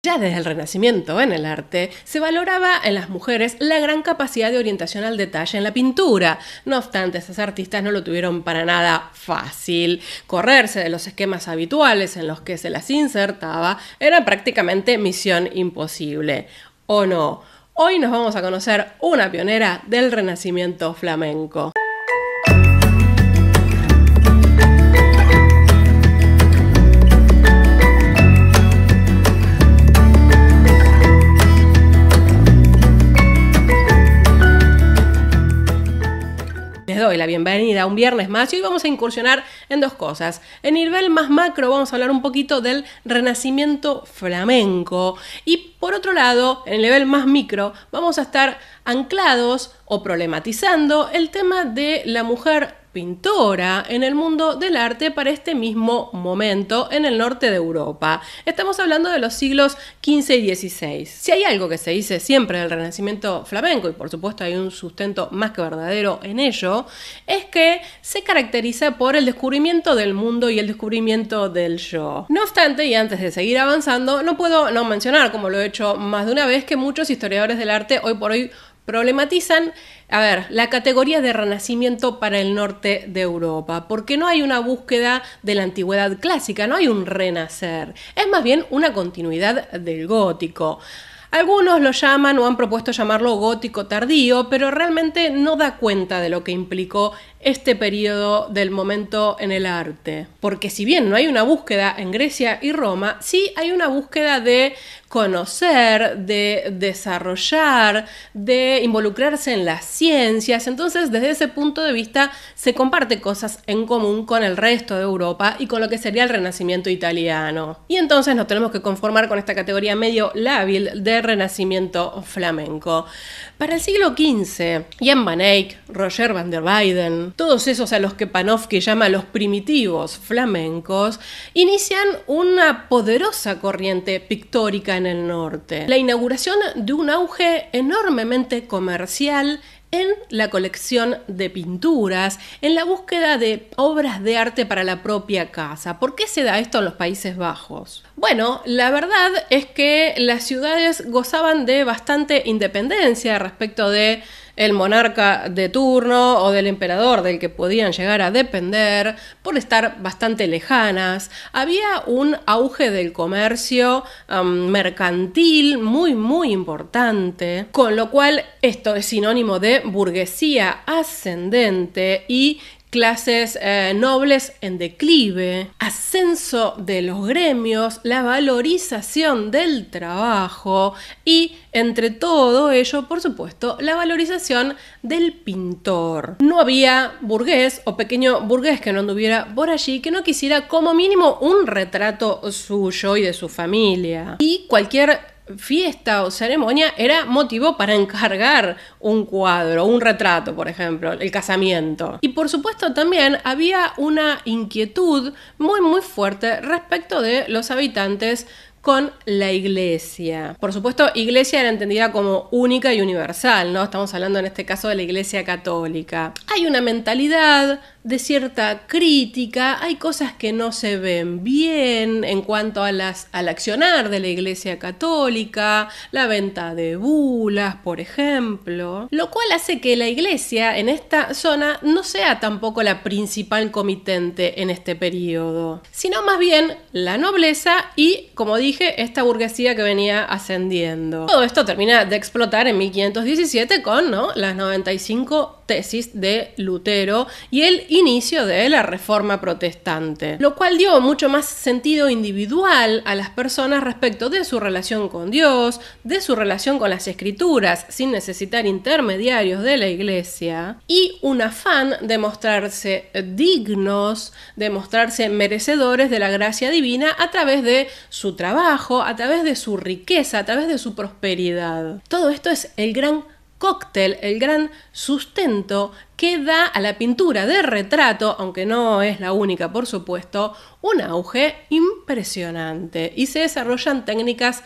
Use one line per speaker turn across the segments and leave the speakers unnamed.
Ya desde el Renacimiento en el arte se valoraba en las mujeres la gran capacidad de orientación al detalle en la pintura. No obstante, esas artistas no lo tuvieron para nada fácil. Correrse de los esquemas habituales en los que se las insertaba era prácticamente misión imposible. ¿O no? Hoy nos vamos a conocer una pionera del Renacimiento flamenco. Les doy la bienvenida a un viernes más y hoy vamos a incursionar en dos cosas. En nivel más macro vamos a hablar un poquito del Renacimiento flamenco y por otro lado, en el nivel más micro, vamos a estar anclados o problematizando el tema de la mujer pintora en el mundo del arte para este mismo momento en el norte de Europa. Estamos hablando de los siglos XV y XVI. Si hay algo que se dice siempre del Renacimiento flamenco, y por supuesto hay un sustento más que verdadero en ello, es que se caracteriza por el descubrimiento del mundo y el descubrimiento del yo. No obstante, y antes de seguir avanzando, no puedo no mencionar, como lo he hecho más de una vez, que muchos historiadores del arte hoy por hoy problematizan, la categoría de renacimiento para el norte de Europa, porque no hay una búsqueda de la antigüedad clásica, no hay un renacer, es más bien una continuidad del gótico. Algunos lo llaman o han propuesto llamarlo gótico tardío, pero realmente no da cuenta de lo que implicó este periodo del momento en el arte. Porque si bien no hay una búsqueda en Grecia y Roma, sí hay una búsqueda de conocer, de desarrollar, de involucrarse en las ciencias. Entonces, desde ese punto de vista, se comparte cosas en común con el resto de Europa y con lo que sería el Renacimiento italiano. Y entonces nos tenemos que conformar con esta categoría medio lábil de Renacimiento flamenco. Para el siglo XV, Jan van Eyck, Roger van der Weyden, todos esos a los que Panofsky llama los primitivos flamencos, inician una poderosa corriente pictórica en el norte. La inauguración de un auge enormemente comercial en la colección de pinturas, en la búsqueda de obras de arte para la propia casa. ¿Por qué se da esto en los Países Bajos? Bueno, la verdad es que las ciudades gozaban de bastante independencia respecto de el monarca de turno o del emperador del que podían llegar a depender por estar bastante lejanas. Había un auge del comercio mercantil muy importante, con lo cual esto es sinónimo de burguesía ascendente y clases nobles en declive, ascenso de los gremios, la valorización del trabajo y, entre todo ello, por supuesto, la valorización del pintor. No había burgués o pequeño burgués que no anduviera por allí que no quisiera como mínimo un retrato suyo y de su familia. Y cualquier fiesta o ceremonia era motivo para encargar un cuadro, un retrato, por ejemplo, el casamiento. Y por supuesto también había una inquietud muy fuerte respecto de los habitantes con la iglesia. Por supuesto, iglesia era entendida como única y universal, ¿no? Estamos hablando en este caso de la iglesia católica. Hay una mentalidad de cierta crítica, hay cosas que no se ven bien en cuanto al accionar de la iglesia católica, la venta de bulas, por ejemplo, lo cual hace que la iglesia en esta zona no sea tampoco la principal comitente en este periodo, sino más bien la nobleza y, como dije, esta burguesía que venía ascendiendo. Todo esto termina de explotar en 1517 con, ¿no?, las 95 tesis de Lutero y el inicio de la Reforma Protestante, lo cual dio mucho más sentido individual a las personas respecto de su relación con Dios, de su relación con las Escrituras, sin necesitar intermediarios de la Iglesia, y un afán de mostrarse dignos, de mostrarse merecedores de la gracia divina a través de su trabajo, a través de su riqueza, a través de su prosperidad. Todo esto es el gran cóctel, el gran sustento que da a la pintura de retrato, aunque no es la única por supuesto, un auge impresionante y se desarrollan técnicas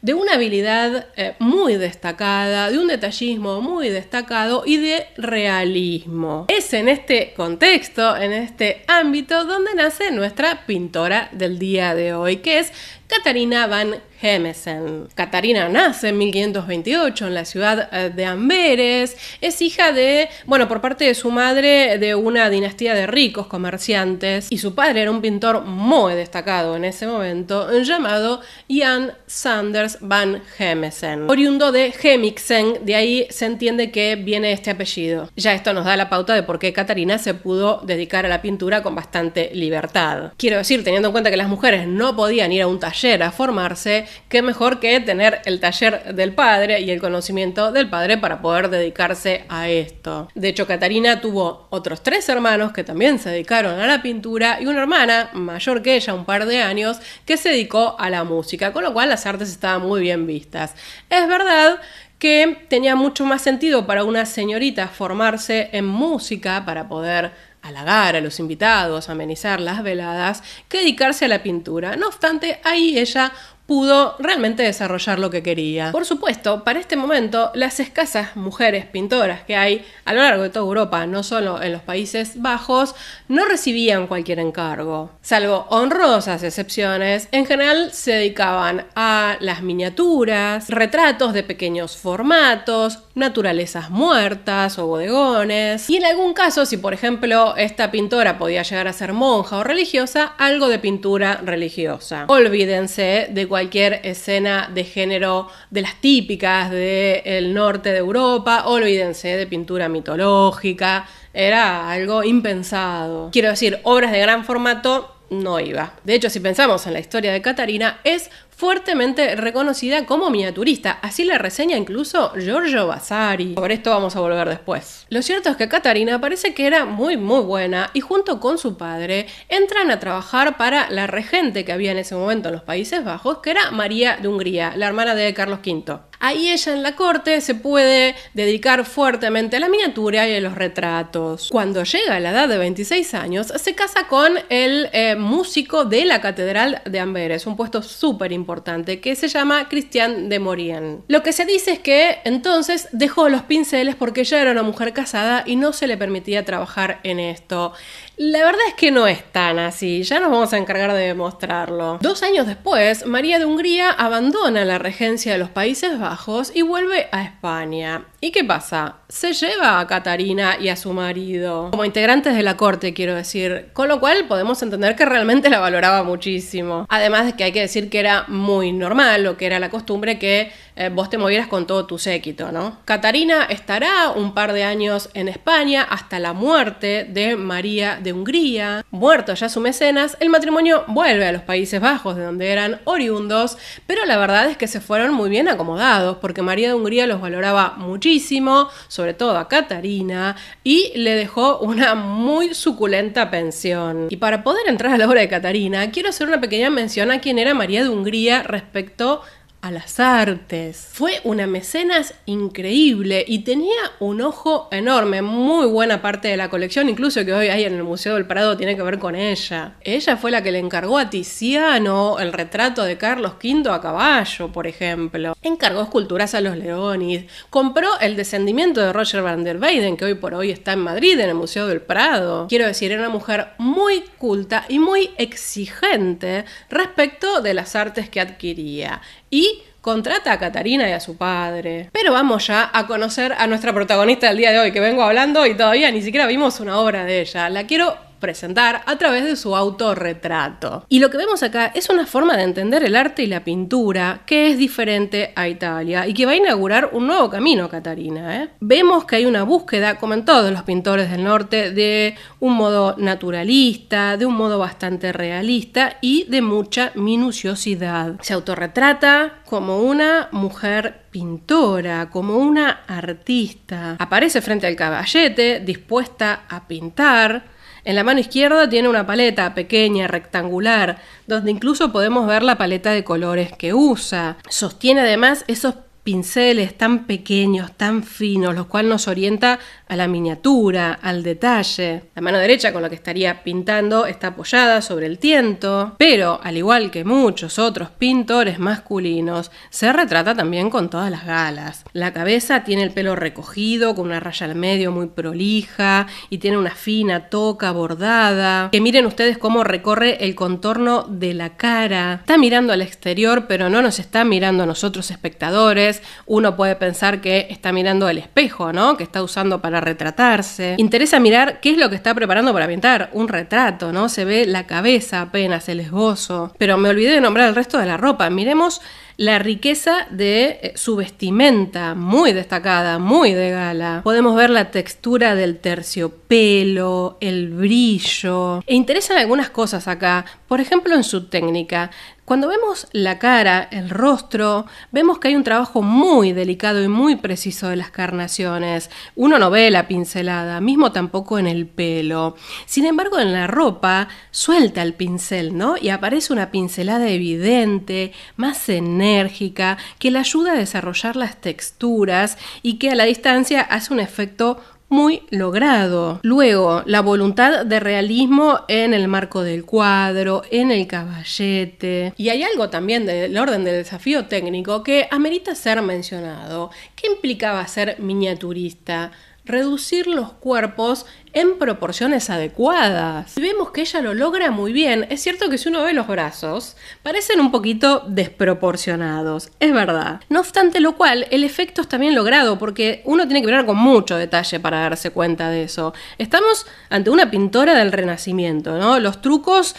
de una habilidad muy destacada, de un detallismo muy destacado y de realismo. Es en este contexto, en este ámbito, donde nace nuestra pintora del día de hoy, que es Catarina van Hemmesen. Catarina nace en 1528 en la ciudad de Amberes. Es hija de, por parte de su madre, de una dinastía de ricos comerciantes, y su padre era un pintor muy destacado en ese momento, llamado Jan Sanders van Hemmesen, oriundo de Hemmingsen. De ahí se entiende que viene este apellido. Ya esto nos da la pauta de por qué Catarina se pudo dedicar a la pintura con bastante libertad. Quiero decir, teniendo en cuenta que las mujeres no podían ir a un taller a formarse, qué mejor que tener el taller del padre y el conocimiento del padre para poder dedicarse a esto. De hecho, Catarina tuvo otros 3 hermanos que también se dedicaron a la pintura y una hermana mayor que ella, un par de años, que se dedicó a la música, con lo cual las artes estaban muy bien vistas. Es verdad que tenía mucho más sentido para una señorita formarse en música para poder halagar a los invitados, amenizar las veladas, que dedicarse a la pintura. No obstante, ahí ella pudo realmente desarrollar lo que quería. Por supuesto, para este momento, las escasas mujeres pintoras que hay a lo largo de toda Europa, no solo en los Países Bajos, no recibían cualquier encargo. Salvo honrosas excepciones, en general se dedicaban a las miniaturas, retratos de pequeños formatos, naturalezas muertas o bodegones, y en algún caso, si por ejemplo esta pintora podía llegar a ser monja o religiosa, algo de pintura religiosa. Olvídense de cualquier escena de género de las típicas del norte de Europa, olvídense de pintura mitológica, era algo impensado. Quiero decir, obras de gran formato no iba. De hecho, si pensamos en la historia de Catarina, es fuertemente reconocida como miniaturista. Así la reseña incluso Giorgio Vasari. Sobre esto vamos a volver después. Lo cierto es que Catarina parece que era muy buena, y junto con su padre entran a trabajar para la regente que había en ese momento en los Países Bajos, que era María de Hungría, la hermana de Carlos V. Ahí ella en la corte se puede dedicar fuertemente a la miniatura y a los retratos. Cuando llega a la edad de 26 años, se casa con el músico de la Catedral de Amberes, un puesto súper importante, que se llama Christian de Morien. Lo que se dice es que entonces dejó los pinceles porque ya era una mujer casada y no se le permitía trabajar en esto. La verdad es que no es tan así, ya nos vamos a encargar de demostrarlo. 2 años después, María de Hungría abandona la regencia de los Países Bajos y vuelve a España. ¿Y qué pasa? Se lleva a Catarina y a su marido como integrantes de la corte, quiero decir, con lo cual podemos entender que realmente la valoraba muchísimo. Además de que hay que decir que era muy normal, lo que era la costumbre, que vos te movieras con todo tu séquito, ¿no? Catarina estará un par de años en España hasta la muerte de María de Hungría. Muerto ya su mecenas, el matrimonio vuelve a los Países Bajos, de donde eran oriundos, pero la verdad es que se fueron muy bien acomodados, porque María de Hungría los valoraba muchísimo, sobre todo a Catarina, y le dejó una muy suculenta pensión. Y para poder entrar a la obra de Catarina, quiero hacer una pequeña mención a quién era María de Hungría respecto a las artes. Fue una mecenas increíble y tenía un ojo enorme. Muy buena parte de la colección, incluso que hoy hay en el Museo del Prado, tiene que ver con ella. Ella fue la que le encargó a Tiziano el retrato de Carlos V a caballo, por ejemplo. Encargó esculturas a los Leonis. Compró el Descendimiento de Roger van der Weyden, que hoy por hoy está en Madrid, en el Museo del Prado. Quiero decir, era una mujer muy culta y muy exigente respecto de las artes que adquiría. Y contrata a Catarina y a su padre. Pero vamos ya a conocer a nuestra protagonista del día de hoy, que vengo hablando y todavía ni siquiera vimos una obra de ella. La quiero presentar a través de su autorretrato. Y lo que vemos acá es una forma de entender el arte y la pintura que es diferente a Italia y que va a inaugurar un nuevo camino, Catarina. Vemos que hay una búsqueda, como en todos los pintores del norte, de un modo naturalista, de un modo bastante realista y de mucha minuciosidad. Se autorretrata como una mujer pintora, como una artista. Aparece frente al caballete, dispuesta a pintar. En la mano izquierda tiene una paleta pequeña, rectangular, donde incluso podemos ver la paleta de colores que usa. Sostiene además esos pinceles tan pequeños, tan finos, lo cual nos orienta a la miniatura, al detalle. La mano derecha con la que estaría pintando está apoyada sobre el tiento, pero al igual que muchos otros pintores masculinos, se retrata también con todas las galas. La cabeza tiene el pelo recogido, con una raya al medio muy prolija, y tiene una fina toca bordada. Que miren ustedes cómo recorre el contorno de la cara. Está mirando al exterior, pero no nos está mirando a nosotros espectadores. Uno puede pensar que está mirando el espejo, ¿no? Que está usando para retratarse. Interesa mirar qué es lo que está preparando para pintar. Un retrato, ¿no? Se ve la cabeza apenas, el esbozo. Pero me olvidé de nombrar el resto de la ropa. Miremos la riqueza de su vestimenta, muy destacada, muy de gala. Podemos ver la textura del terciopelo, el brillo. E interesan algunas cosas acá, por ejemplo en su técnica. Cuando vemos la cara, el rostro, vemos que hay un trabajo muy delicado y muy preciso de las carnaciones. Uno no ve la pincelada, mismo tampoco en el pelo. Sin embargo, en la ropa suelta el pincel, ¿no? Y aparece una pincelada evidente, más enérgica, que le ayuda a desarrollar las texturas y que a la distancia hace un efecto muy logrado. Luego, la voluntad de realismo en el marco del cuadro, en el caballete. Y hay algo también del orden del desafío técnico que amerita ser mencionado. ¿Qué implicaba ser miniaturista? Reducir los cuerpos en proporciones adecuadas. Y vemos que ella lo logra muy bien. Es cierto que si uno ve los brazos, parecen un poquito desproporcionados, es verdad. No obstante lo cual, el efecto está bien logrado porque uno tiene que mirar con mucho detalle para darse cuenta de eso. Estamos ante una pintora del Renacimiento, ¿no? Los trucos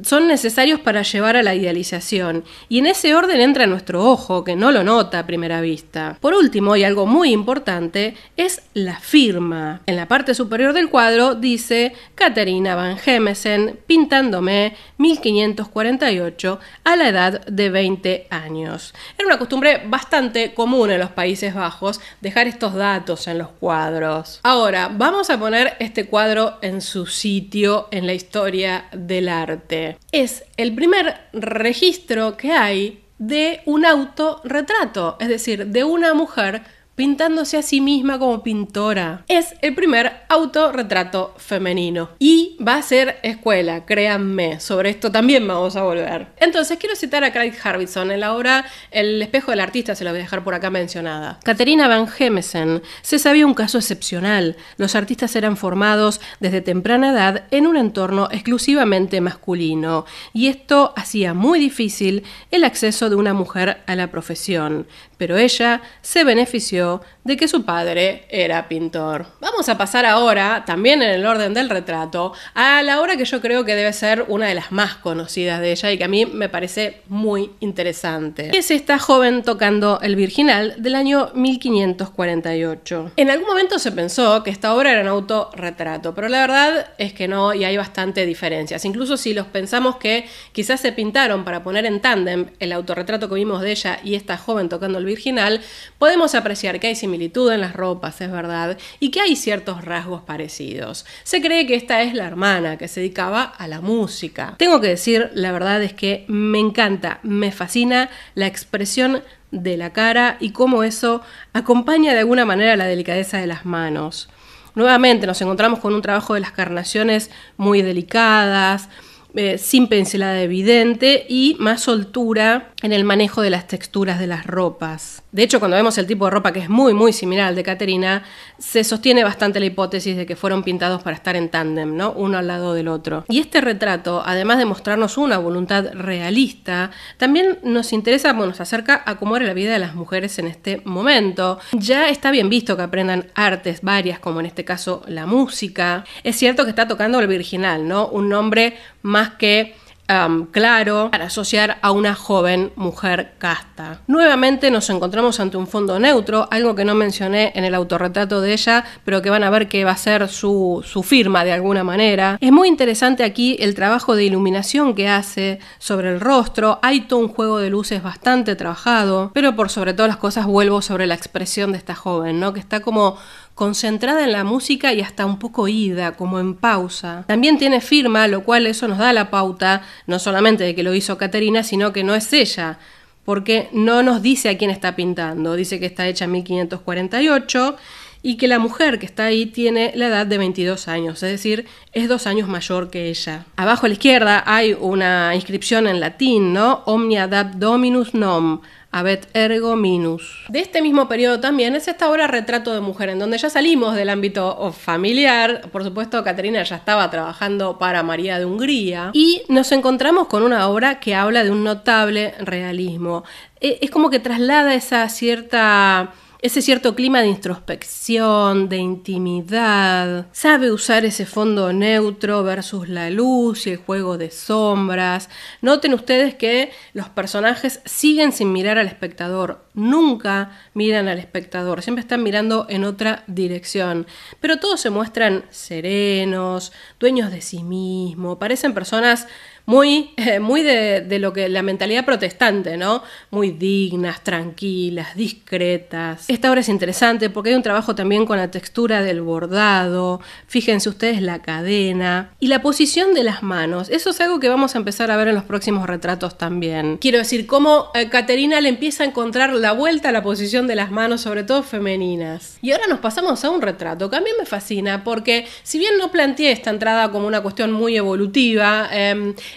son necesarios para llevar a la idealización, y en ese orden entra nuestro ojo, que no lo nota a primera vista. Por último, y algo muy importante, es la firma. En la parte superior del cuadro dice Catharina van Hemmesen, pintándome 1548 a la edad de 20 años. Era una costumbre bastante común en los Países Bajos dejar estos datos en los cuadros. Ahora, vamos a poner este cuadro en su sitio en la historia del arte. Es el primer registro que hay de un autorretrato, es decir, de una mujer pintándose a sí misma como pintora. Es el primer autorretrato femenino y va a ser escuela, créanme, sobre esto también vamos a volver. Entonces quiero citar a Craig Harbison en la obra El espejo del artista, se la voy a dejar por acá mencionada. Catharina van Hemmesen se sabía un caso excepcional. Los artistas eran formados desde temprana edad en un entorno exclusivamente masculino y esto hacía muy difícil el acceso de una mujer a la profesión. Pero ella se benefició de que su padre era pintor. Vamos a pasar ahora, también en el orden del retrato, a la obra que yo creo que debe ser una de las más conocidas de ella y que a mí me parece muy interesante. Es esta joven tocando el Virginal del año 1548. En algún momento se pensó que esta obra era un autorretrato, pero la verdad es que no, y hay bastante diferencias. Incluso si los pensamos que quizás se pintaron para poner en tándem el autorretrato que vimos de ella y esta joven tocando el Virginal, podemos apreciar que hay similitud en las ropas, es verdad, y que hay ciertos rasgos parecidos. Se cree que esta es la hermana que se dedicaba a la música. Tengo que decir, la verdad es que me encanta, me fascina la expresión de la cara y cómo eso acompaña de alguna manera la delicadeza de las manos. Nuevamente nos encontramos con un trabajo de las carnaciones muy delicadas, sin pincelada evidente y más soltura en el manejo de las texturas de las ropas. De hecho, cuando vemos el tipo de ropa que es muy similar al de Catharina, se sostiene bastante la hipótesis de que fueron pintados para estar en tándem, ¿no? Uno al lado del otro. Y este retrato, además de mostrarnos una voluntad realista, también nos interesa, nos acerca a cómo era la vida de las mujeres en este momento. Ya está bien visto que aprendan artes varias, como en este caso la música. Es cierto que está tocando el Virginal, ¿no? Un nombre más que claro para asociar a una joven mujer casta. Nuevamente nos encontramos ante un fondo neutro, algo que no mencioné en el autorretrato de ella, pero que van a ver que va a ser su firma de alguna manera. Es muy interesante aquí el trabajo de iluminación que hace sobre el rostro. Hay todo un juego de luces bastante trabajado, pero por sobre todas las cosas vuelvo sobre la expresión de esta joven, ¿no? Que está como concentrada en la música y hasta un poco ida, como en pausa. También tiene firma, lo cual eso nos da la pauta, no solamente de que lo hizo Catharina, sino que no es ella porque no nos dice a quién está pintando. Dice que está hecha en 1548 y que la mujer que está ahí tiene la edad de 22 años, es decir, es 2 años mayor que ella. Abajo a la izquierda hay una inscripción en latín, ¿no? Omnia dat Dominus nom, habet ergo minus. De este mismo periodo también es esta obra Retrato de mujer, en donde ya salimos del ámbito familiar. Por supuesto, Caterina ya estaba trabajando para María de Hungría y nos encontramos con una obra que habla de un notable realismo. Es como que traslada ese cierto clima de introspección, de intimidad. Sabe usar ese fondo neutro versus la luz y el juego de sombras. Noten ustedes que los personajes siguen sin mirar al espectador. Nunca miran al espectador, siempre están mirando en otra dirección. Pero todos se muestran serenos, dueños de sí mismos, parecen personas muy de lo que la mentalidad protestante, ¿no? Muy dignas, tranquilas, discretas. Esta obra es interesante porque hay un trabajo también con la textura del bordado. Fíjense ustedes la cadena y la posición de las manos. Eso es algo que vamos a empezar a ver en los próximos retratos también. Quiero decir, cómo Caterina le empieza a encontrar la vuelta a la posición de las manos, sobre todo femeninas. Y ahora nos pasamos a un retrato que a mí me fascina porque, si bien no planteé esta entrada como una cuestión muy evolutiva,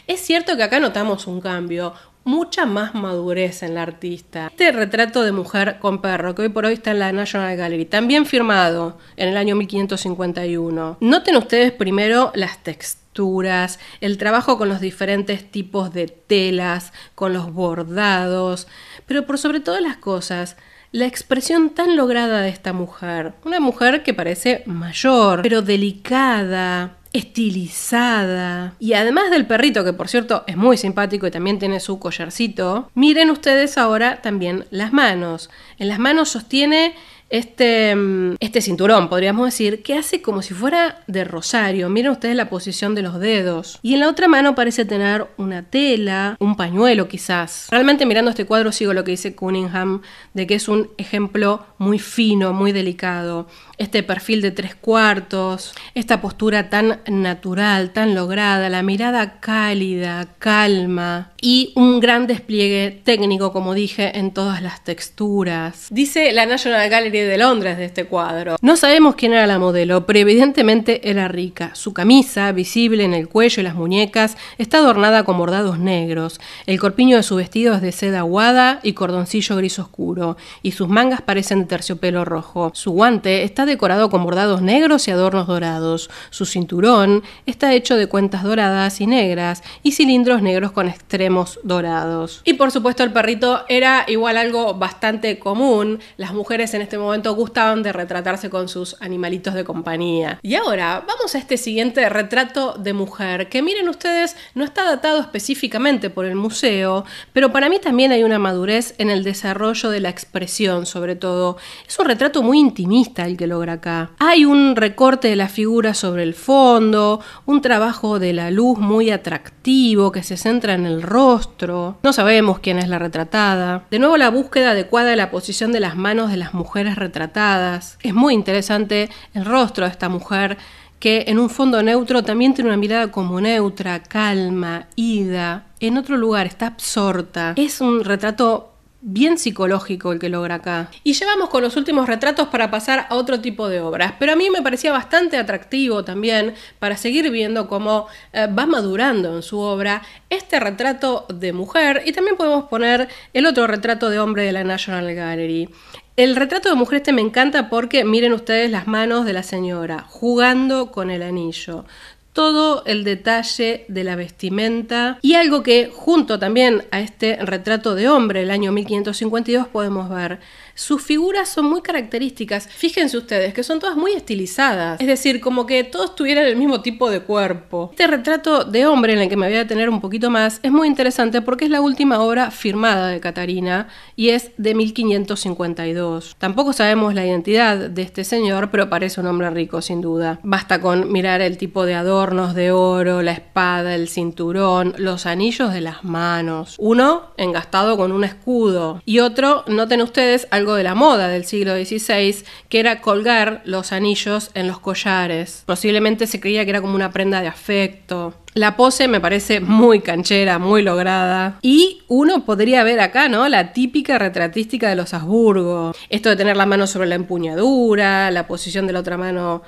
es cierto que acá notamos un cambio, mucha más madurez en la artista. Este retrato de mujer con perro, que hoy por hoy está en la National Gallery, también firmado en el año 1551. Noten ustedes primero las texturas, el trabajo con los diferentes tipos de telas, con los bordados, pero por sobre todas las cosas, la expresión tan lograda de esta mujer. Una mujer que parece mayor, pero delicada, estilizada. Y además del perrito, que por cierto es muy simpático y también tiene su collarcito, miren ustedes ahora también las manos. En las manos sostiene este cinturón, podríamos decir, que hace como si fuera de rosario. Miren ustedes la posición de los dedos. Y en la otra mano parece tener una tela, un pañuelo quizás. Realmente mirando este cuadro sigo lo que dice Cunningham, de que es un ejemplo muy fino, muy delicado. Este perfil de 3/4, esta postura tan natural, tan lograda, la mirada cálida, calma y un gran despliegue técnico, como dije, en todas las texturas. Dice la National Gallery de Londres de este cuadro: no sabemos quién era la modelo, pero evidentemente era rica. Su camisa, visible en el cuello y las muñecas, está adornada con bordados negros. El corpiño de su vestido es de seda aguada y cordoncillo gris oscuro, y sus mangas parecen de terciopelo rojo. Su guante está decorado con bordados negros y adornos dorados. Su cinturón está hecho de cuentas doradas y negras y cilindros negros con extremos dorados. Y por supuesto el perrito era igual algo bastante común. Las mujeres en este momento gustaban de retratarse con sus animalitos de compañía. Y ahora vamos a este siguiente retrato de mujer, que miren ustedes, no está datado específicamente por el museo, pero para mí también hay una madurez en el desarrollo de la expresión, sobre todo. Es un retrato muy intimista el que logra acá. Hay un recorte de la figura sobre el fondo, un trabajo de la luz muy atractivo que se centra en el rostro. No sabemos quién es la retratada. De nuevo la búsqueda adecuada de la posición de las manos de las mujeres retratadas. Es muy interesante el rostro de esta mujer, que en un fondo neutro también tiene una mirada como neutra, calma, ida. En otro lugar está absorta. Es un retrato bien psicológico el que logra acá. Y llevamos con los últimos retratos para pasar a otro tipo de obras, pero a mí me parecía bastante atractivo también para seguir viendo cómo va madurando en su obra este retrato de mujer, y también podemos poner el otro retrato de hombre de la National Gallery. El retrato de mujer me encanta porque miren ustedes las manos de la señora jugando con el anillo. Todo el detalle de la vestimenta, y algo que junto también a este retrato de hombre del año 1552 podemos ver. Sus figuras son muy características. Fíjense ustedes que son todas muy estilizadas, es decir, como que todos tuvieran el mismo tipo de cuerpo. Este retrato de hombre, en el que me voy a detener un poquito más, es muy interesante porque es la última obra firmada de Catarina y es de 1552. Tampoco sabemos la identidad de este señor, pero parece un hombre rico sin duda. Basta con mirar el tipo de adorno adornos de oro, la espada, el cinturón, los anillos de las manos. Uno engastado con un escudo y otro, noten ustedes, algo de la moda del siglo XVI, que era colgar los anillos en los collares. Posiblemente se creía que era como una prenda de afecto. La pose me parece muy canchera, muy lograda. Y uno podría ver acá, ¿no?, la típica retratística de los Habsburgo. Esto de tener la mano sobre la empuñadura, la posición de la otra mano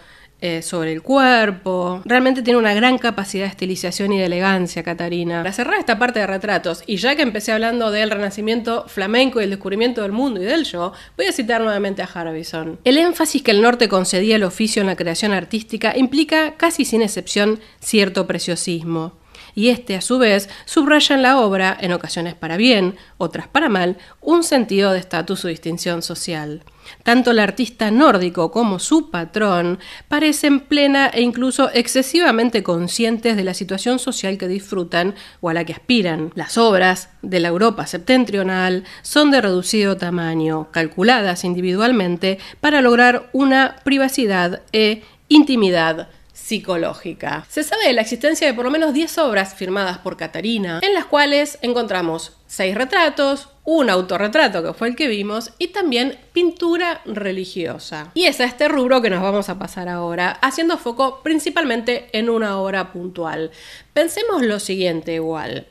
sobre el cuerpo. Realmente tiene una gran capacidad de estilización y de elegancia, Catarina. Para cerrar esta parte de retratos, y ya que empecé hablando del renacimiento flamenco y el descubrimiento del mundo y del yo, voy a citar nuevamente a Harbison. El énfasis que el norte concedía al oficio en la creación artística implica, casi sin excepción, cierto preciosismo. Y este, a su vez, subraya en la obra, en ocasiones para bien, otras para mal, un sentido de estatus o distinción social. Tanto el artista nórdico como su patrón parecen plena e incluso excesivamente conscientes de la situación social que disfrutan o a la que aspiran. Las obras de la Europa septentrional son de reducido tamaño, calculadas individualmente para lograr una privacidad e intimidad psicológica. Se sabe de la existencia de por lo menos 10 obras firmadas por Catarina, en las cuales encontramos 6 retratos, un autorretrato que fue el que vimos y también pintura religiosa. Y es a este rubro que nos vamos a pasar ahora, haciendo foco principalmente en una obra puntual. Pensemos lo siguiente igual.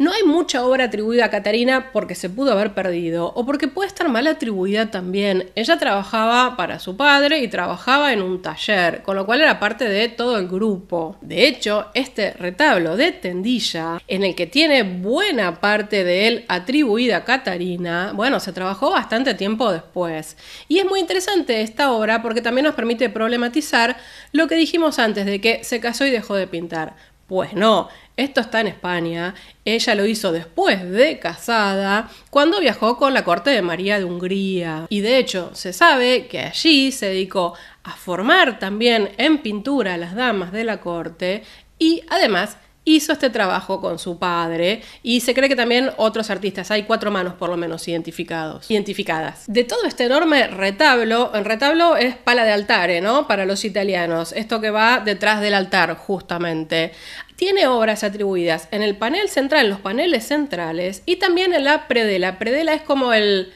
No hay mucha obra atribuida a Catarina porque se pudo haber perdido o porque puede estar mal atribuida también. Ella trabajaba para su padre y trabajaba en un taller, con lo cual era parte de todo el grupo. De hecho, este retablo de Tendilla, en el que tiene buena parte de él atribuida a Catarina, bueno, se trabajó bastante tiempo después. Y es muy interesante esta obra porque también nos permite problematizar lo que dijimos antes de que se casó y dejó de pintar. Pues no, esto está en España, ella lo hizo después de casada, cuando viajó con la corte de María de Hungría. Y de hecho, se sabe que allí se dedicó a formar también en pintura a las damas de la corte y además hizo este trabajo con su padre y se cree que también otros artistas, hay 4 manos por lo menos identificadas. De todo este enorme retablo, el retablo es pala de altare, ¿no?, para los italianos, esto que va detrás del altar justamente. Tiene obras atribuidas en el panel central, en los paneles centrales y también en la predela. Predela es como el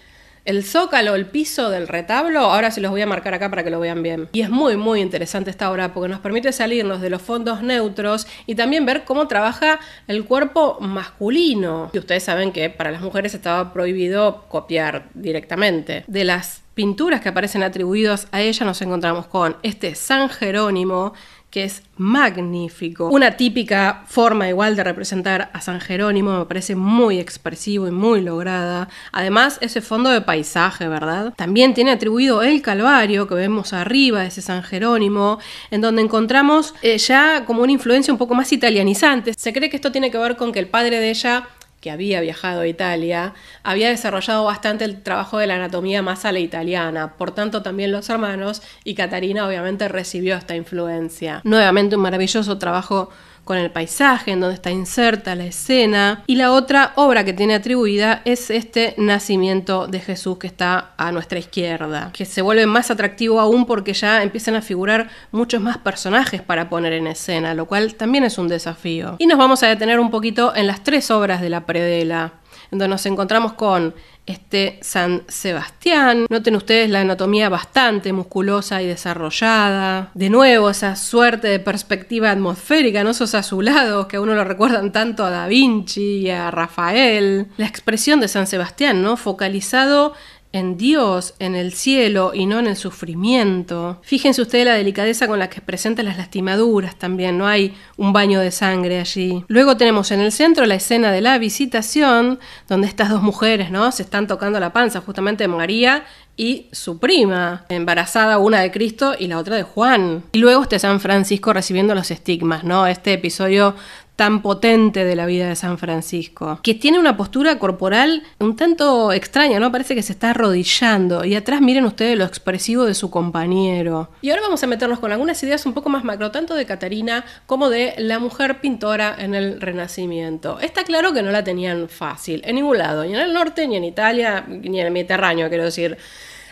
zócalo, el piso del retablo. Ahora se los voy a marcar acá para que lo vean bien. Y es muy muy interesante esta obra porque nos permite salirnos de los fondos neutros y también ver cómo trabaja el cuerpo masculino. Y ustedes saben que para las mujeres estaba prohibido copiar directamente. De las pinturas que aparecen atribuidas a ella nos encontramos con este San Jerónimo, que es magnífico. Una típica forma igual de representar a San Jerónimo, me parece muy expresivo y muy lograda. Además, ese fondo de paisaje, ¿verdad? También tiene atribuido el Calvario, que vemos arriba de ese San Jerónimo, en donde encontramos ya como una influencia un poco más italianizante. Se cree que esto tiene que ver con que el padre de ella, que había viajado a Italia, había desarrollado bastante el trabajo de la anatomía más a la italiana, por tanto también los hermanos, y Catarina obviamente recibió esta influencia. Nuevamente un maravilloso trabajo con el paisaje, en donde está inserta la escena, y la otra obra que tiene atribuida es este Nacimiento de Jesús que está a nuestra izquierda, que se vuelve más atractivo aún porque ya empiezan a figurar muchos más personajes para poner en escena, lo cual también es un desafío. Y nos vamos a detener un poquito en las 3 obras de la predela, en donde nos encontramos con este San Sebastián. Noten ustedes la anatomía bastante musculosa y desarrollada. De nuevo, esa suerte de perspectiva atmosférica, ¿no?, esos azulados que a uno lo recuerdan tanto a Da Vinci y a Rafael. La expresión de San Sebastián, ¿no?, focalizado en Dios, en el cielo y no en el sufrimiento. Fíjense ustedes la delicadeza con la que presenta las lastimaduras también, no hay un baño de sangre allí. Luego tenemos en el centro la escena de la visitación, donde estas 2 mujeres, ¿no?, se están tocando la panza, justamente María y su prima, embarazada, una de Cristo y la otra de Juan. Y luego este San Francisco recibiendo los estigmas, ¿no?, este episodio tan potente de la vida de San Francisco, que tiene una postura corporal un tanto extraña, ¿no? Parece que se está arrodillando, y atrás miren ustedes lo expresivo de su compañero. Y ahora vamos a meternos con algunas ideas un poco más macro, tanto de Catarina como de la mujer pintora en el Renacimiento. Está claro que no la tenían fácil, en ningún lado, ni en el norte, ni en Italia, ni en el Mediterráneo, quiero decir.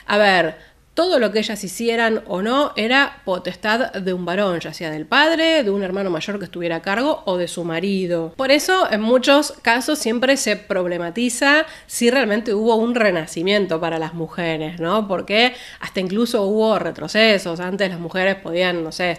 A ver, todo lo que ellas hicieran o no era potestad de un varón, ya sea del padre, de un hermano mayor que estuviera a cargo o de su marido. Por eso, en muchos casos siempre se problematiza si realmente hubo un renacimiento para las mujeres, ¿no? Porque hasta incluso hubo retrocesos. Antes las mujeres podían, no sé,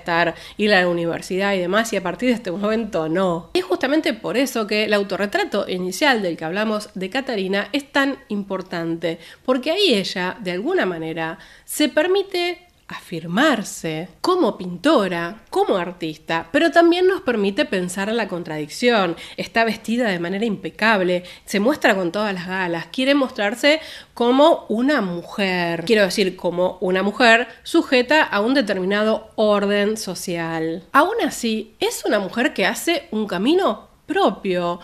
ir a la universidad y demás, y a partir de este momento no. Y es justamente por eso que el autorretrato inicial del que hablamos de Catarina es tan importante, porque ahí ella, de alguna manera, se permite afirmarse como pintora, como artista, pero también nos permite pensar en la contradicción. Está vestida de manera impecable, se muestra con todas las galas, quiere mostrarse como una mujer, quiero decir, como una mujer sujeta a un determinado orden social. Aún así, es una mujer que hace un camino propio.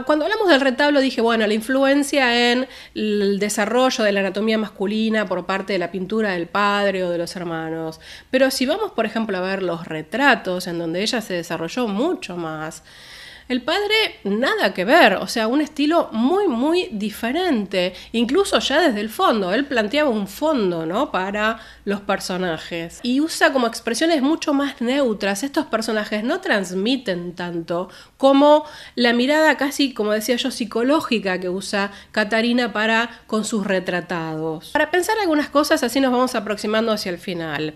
Cuando hablamos del retablo dije, bueno, la influencia en el desarrollo de la anatomía masculina por parte de la pintura del padre o de los hermanos. Pero si vamos, por ejemplo, a ver los retratos en donde ella se desarrolló mucho más, el padre nada que ver, o sea, un estilo muy, muy diferente. Incluso ya desde el fondo, él planteaba un fondo, ¿no?, para los personajes. Y usa como expresiones mucho más neutras. Estos personajes no transmiten tanto como la mirada casi, como decía yo, psicológica que usa Catarina con sus retratados. Para pensar algunas cosas, así nos vamos aproximando hacia el final.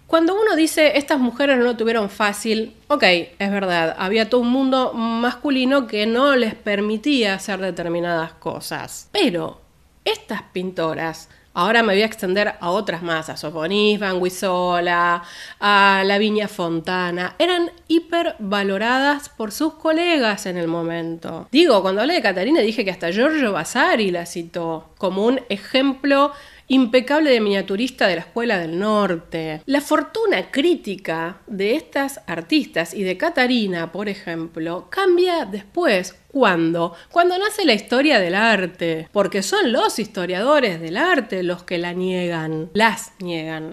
Cuando uno dice, estas mujeres no lo tuvieron fácil, ok, es verdad, había todo un mundo masculino que no les permitía hacer determinadas cosas. Pero estas pintoras, ahora me voy a extender a otras más, a Sofonisba, Anguissola, a Lavinia Fontana, eran hipervaloradas por sus colegas en el momento. Digo, cuando hablé de Catarina dije que hasta Giorgio Vasari la citó como un ejemplo impecable de miniaturista de la Escuela del Norte. La fortuna crítica de estas artistas y de Catarina, por ejemplo, cambia después. ¿Cuándo? Cuando nace la historia del arte, porque son los historiadores del arte los que las niegan,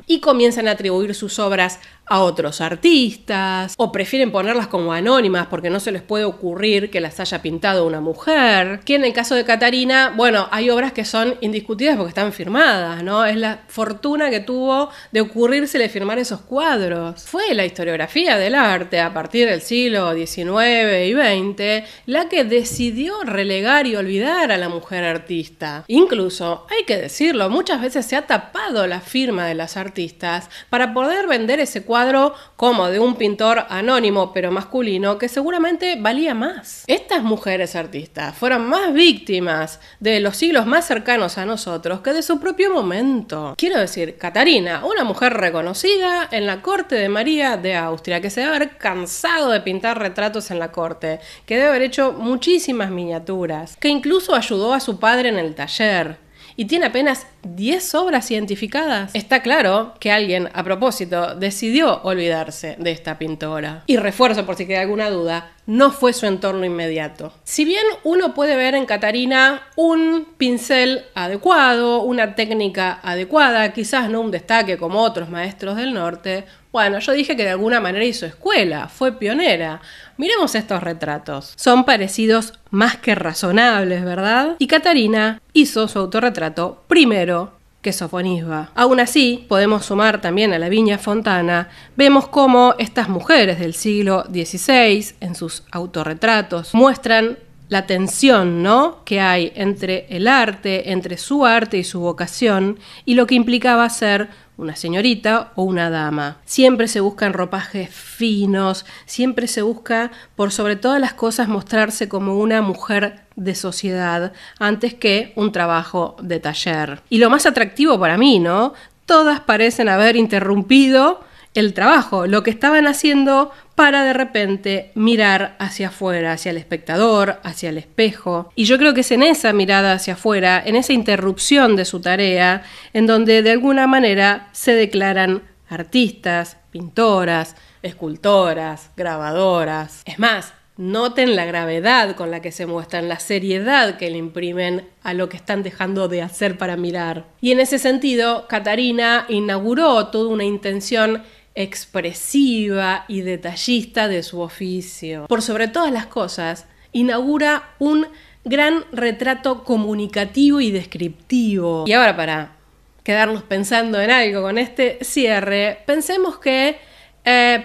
y comienzan a atribuir sus obras a otros artistas, o prefieren ponerlas como anónimas porque no se les puede ocurrir que las haya pintado una mujer. Que en el caso de Catarina, bueno, hay obras que son indiscutidas porque están firmadas, ¿no? Es la fortuna que tuvo de ocurrírsele firmar esos cuadros. Fue la historiografía del arte a partir del siglo XIX y XX la que decidió relegar y olvidar a la mujer artista. Incluso, hay que decirlo, muchas veces se ha tapado la firma de las artistas para poder vender ese cuadro como de un pintor anónimo pero masculino que seguramente valía más. Estas mujeres artistas fueron más víctimas de los siglos más cercanos a nosotros que de su propio momento. Quiero decir, Catarina, una mujer reconocida en la corte de María de Austria, que se debe haber cansado de pintar retratos en la corte, que debe haber hecho muchísimas miniaturas, que incluso ayudó a su padre en el taller, y tiene apenas 10 obras identificadas. Está claro que alguien, a propósito, decidió olvidarse de esta pintora. Y refuerzo por si queda alguna duda, no fue su entorno inmediato. Si bien uno puede ver en Catarina un pincel adecuado, una técnica adecuada, quizás no un destaque como otros maestros del norte, bueno, yo dije que de alguna manera hizo escuela, fue pionera. Miremos estos retratos. Son parecidos más que razonables, ¿verdad? Y Catarina hizo su autorretrato primero que Sofonisba. Aún así, podemos sumar también a Lavinia Fontana. Vemos cómo estas mujeres del siglo XVI, en sus autorretratos, muestran la tensión, ¿no?, que hay entre el arte, entre su arte y su vocación, y lo que implicaba ser una señorita o una dama. Siempre se buscan ropajes finos, siempre se busca, por sobre todas las cosas, mostrarse como una mujer de sociedad antes que un trabajo de taller. Y lo más atractivo para mí, ¿no?, todas parecen haber interrumpido el trabajo, lo que estaban haciendo, para de repente mirar hacia afuera, hacia el espectador, hacia el espejo. Y yo creo que es en esa mirada hacia afuera, en esa interrupción de su tarea, en donde de alguna manera se declaran artistas, pintoras, escultoras, grabadoras. Es más, noten la gravedad con la que se muestran, la seriedad que le imprimen a lo que están dejando de hacer para mirar. Y en ese sentido, Catarina inauguró toda una intención expresiva y detallista de su oficio. Por sobre todas las cosas, inaugura un gran retrato comunicativo y descriptivo. Y ahora quedarnos pensando en algo con este cierre, pensemos que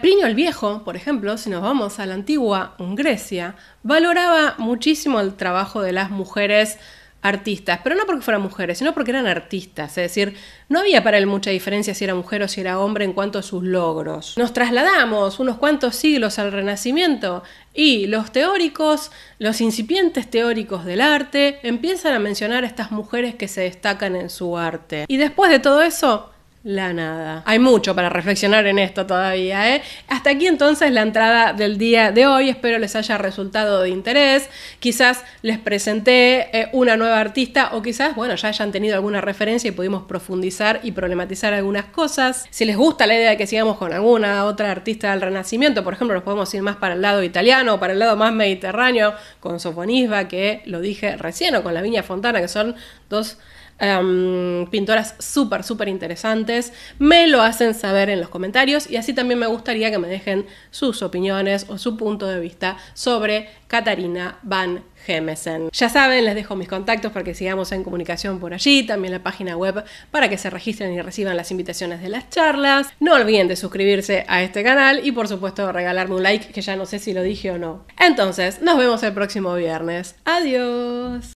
Plinio el Viejo, por ejemplo, si nos vamos a la antigua Grecia, valoraba muchísimo el trabajo de las mujeres artistas, pero no porque fueran mujeres, sino porque eran artistas, es decir, no había para él mucha diferencia si era mujer o si era hombre en cuanto a sus logros. Nos trasladamos unos cuantos siglos al Renacimiento y los teóricos, los incipientes teóricos del arte, empiezan a mencionar a estas mujeres que se destacan en su arte. Y después de todo eso, la nada. Hay mucho para reflexionar en esto todavía, ¿eh? Hasta aquí entonces la entrada del día de hoy. Espero les haya resultado de interés. Quizás les presenté una nueva artista o quizás, bueno, ya hayan tenido alguna referencia y pudimos profundizar y problematizar algunas cosas. Si les gusta la idea de que sigamos con alguna otra artista del Renacimiento, por ejemplo, nos podemos ir más para el lado italiano o para el lado más mediterráneo con Sofonisba, que lo dije recién, o con la Viña Fontana, que son dos pintoras súper interesantes. Me lo hacen saber en los comentarios y así también me gustaría que me dejen sus opiniones o su punto de vista sobre Catharina van Hemmesen. Ya saben, les dejo mis contactos para que sigamos en comunicación por allí, también la página web para que se registren y reciban las invitaciones de las charlas. No olviden de suscribirse a este canal y por supuesto regalarme un like, que ya no sé si lo dije o no. Entonces, nos vemos el próximo viernes. Adiós.